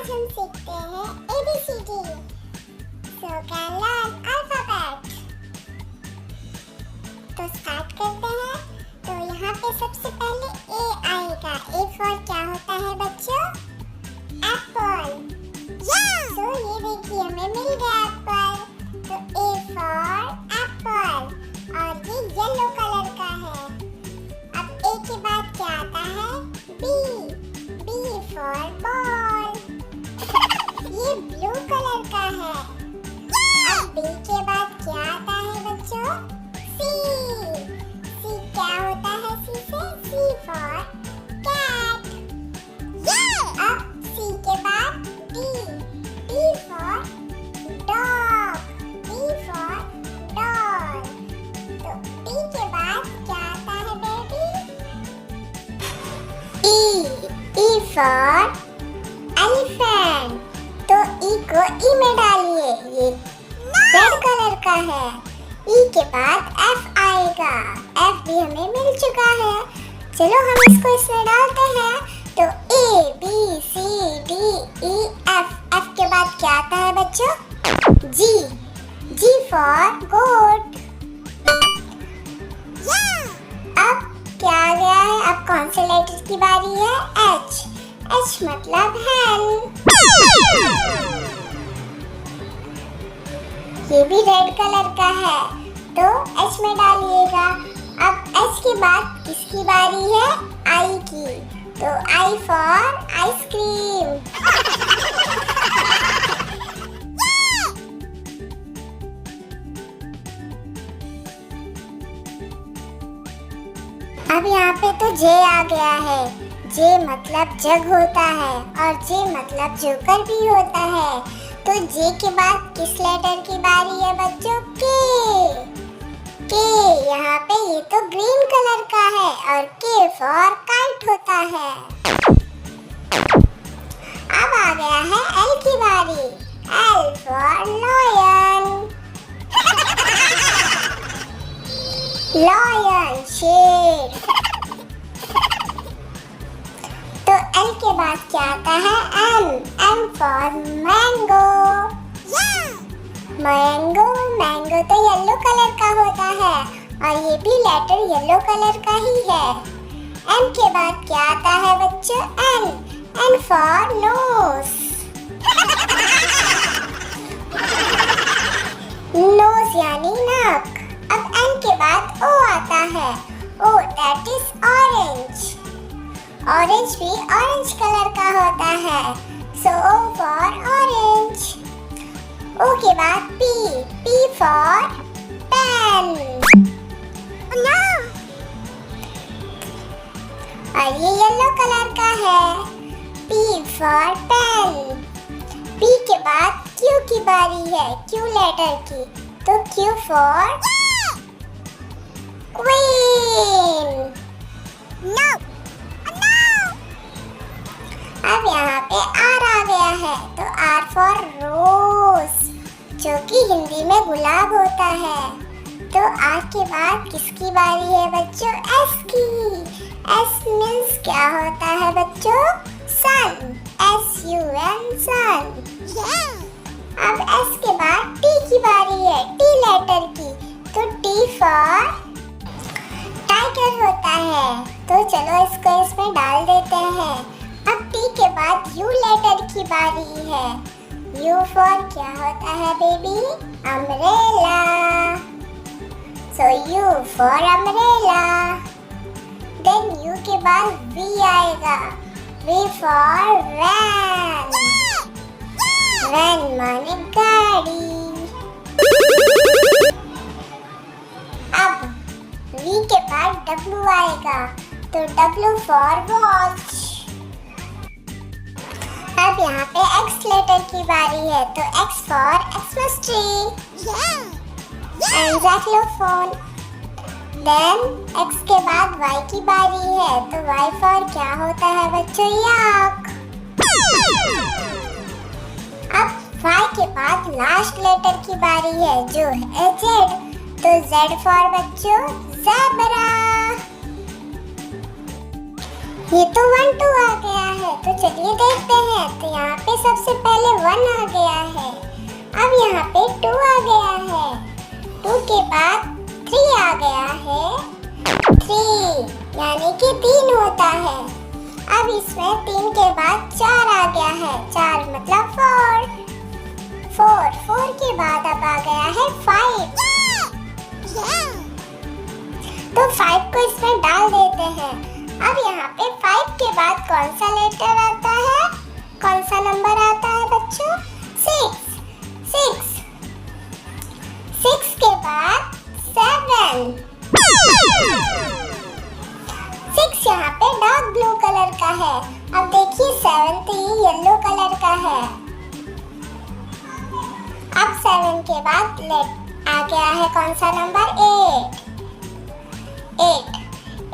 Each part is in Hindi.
आज हम सीखते हैं ABCD. So can learn alphabet. तो स्टार्ट करते हैं. तो यहाँ पे सबसे पहले A आएगा. A for क्या होता है बच्चों? एप्पल. So ये देखिए हमें मिल गया एप्पल. तो A for एप्पल और ये येलो कलर का है. अब A के बाद क्या आता है? B. B for ball. ये ब्लू कलर का है. अब B के बाद क्या आता है बच्चों? C. C क्या होता है C से? C for cat. अब C के बाद D. D for dog. D for doll. तो D के बाद क्या आता है baby? E. E for elephant. तो E को E में डालिए. ये रेड कलर का है. E के बाद F आएगा. F भी हमें मिल चुका है. चलो हम इसको इसमें डालते हैं. तो A B C D E F. F के बाद क्या आता है बच्चों? G. G for goat. अब क्या आ गया है? अब कौन से लेटर की बारी है? H. H मतलब hen. ये भी रेड कलर का है. तो H में डालिएगा. अब H के बाद किसकी बारी है? I की. तो I for आइसक्रीम. अब यहाँ पे तो J आ गया है. J मतलब जग होता है और J मतलब जोकर भी होता है. तो J के बाद किस लेटर की बारी है बच्चों? K. K यहाँ पे ये तो ग्रीन कलर का है और K for काइट होता है. अब आ गया है L की बारी. L for lion. Lion शेर. तो L के बाद क्या आता है? M. M for mango. Mango तो येलो कलर का होता है और ये भी लेटर येलो कलर का ही है. M के बाद क्या आता है बच्चों? N. N for nose. Nose यानी नाक. अब N के बाद O आता है. O that is orange. Orange भी ऑरेंज कलर का होता है. So O for orange. O के बाद P. P for pen. और ये येलो कलर का है. P for pen. P के बाद Q की बारी है. Q लेटर की. तो Q for queen. अब यहाँ पे R आ गया है. तो R for rose जो कि हिंदी में गुलाब होता है. तो R के बाद किसकी बारी है बच्चों? S की. S मीन्स क्या होता है बच्चों? sun. SUN sun. अब S के बाद T की बारी है. T लेटर की. तो T for टाइगर होता है. तो चलो इसको इसमें डाल देते हैं. अब T के बाद U लेटर की बारी है. U for क्या होता है baby? Umbrella. So U for umbrella. Then U के बाद V आएगा. V for van. Van माने गाड़ी. अब V के बाद W आएगा. तो W for watch. अब यहाँ पे X लेटर की बारी है. तो X for Xmas tree and xylophone. Then X के बाद Y की बारी है. तो Y for क्या होता है बच्चों? yak. अब Y के बाद लास्ट लेटर की बारी है जो है Z. तो Z for बच्चों zebra. ये तो 1 2 आ गया है. तो चलिए देखते हैं। तो यहाँ पे सबसे पहले 1 आ गया है। अब यहाँ पे 2 आ गया है। 2 के बाद 3 आ गया है। 3 यानी कि 3 होता है। अब इसमें 3 के बाद 4 आ गया है। 4 मतलब 4 के बाद अब आ गया है 5। तो 5 को इसमें डाल देते हैं। अब यहाँ पे 5 के बाद कौन सा लेटर आता है, कौन सा नंबर आता है बच्चों? 6 के बाद 7। 6 यहाँ पे डार्क ब्लू कलर का है। अब देखिए 7 येलो कलर का है। अब 7 के बाद आ गया है कौन सा नंबर?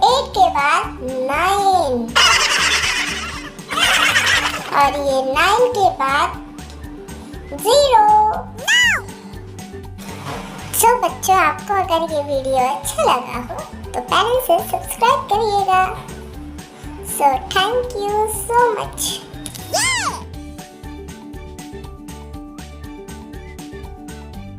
8 के बाद 9 और ये 9 के बाद 0। तो बच्चों, आपको अगर ये वीडियो अच्छा लगा हो तो पहले से सब्सक्राइब करिएगा। So thank you so much.